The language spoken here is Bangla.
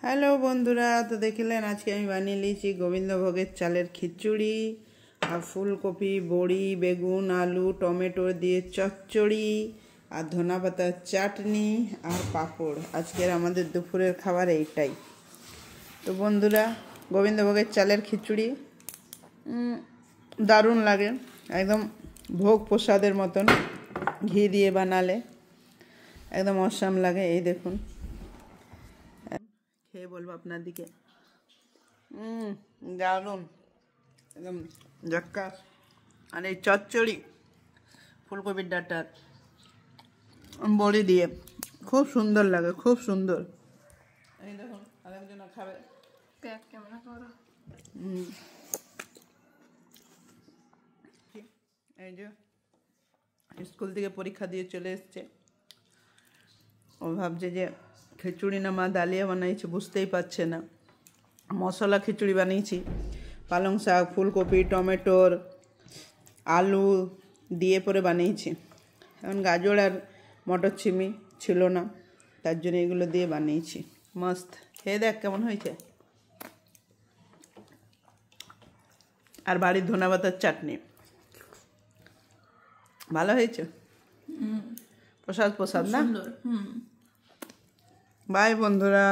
হ্যালো বন্ধুরা, তো দেখলেন আজকে আমি বানিয়ে নিয়েছি গোবিন্দভোগের চালের খিচুড়ি আর ফুলকপি, বড়ি, বেগুন, আলু, টমেটো দিয়ে চচ্চড়ি আর ধনেপাতার চাটনি আর পাঁপড়। আজকের আমাদের দুপুরের খাবার এইটাই। তো বন্ধুরা, গোবিন্দভোগের চালের খিচুড়ি দারুণ লাগে, একদম ভোগ প্রসাদের মতন। ঘি দিয়ে বানালে একদম অসাম লাগে। এই দেখুন, খেয়ে বলবো আপনার দিকে। দারুণ, একদম ঝাক্কাস। আর এই চচ্চড়ি ফুলকপির ডাঁটার বড়ি দিয়ে খুব সুন্দর লাগে, খুব সুন্দর। এই দেখুন, আরেকজন খাবে। এই যে স্কুল থেকে পরীক্ষা দিয়ে চলে এসছে, ও ভাবছে যে খিচুড়ি না মা ডালিয়া বানাইছে, বুঝতেই পারছে না। মশলা খিচুড়ি বানিয়েছি, পালং শাক, ফুলকপি, টমেটোর, আলু দিয়ে পরে বানিয়েছি। এখন গাজর আর মটরছিমি ছিল না, তার জন্য এগুলো দিয়ে বানিয়েছি। মস্ত, খেয়ে দেখ কেমন হয়েছে। আর বাড়ির ধনেপাতার চাটনি ভালো হয়েছে। প্রসাদ প্রসাদ না। বাই বন্ধুরা।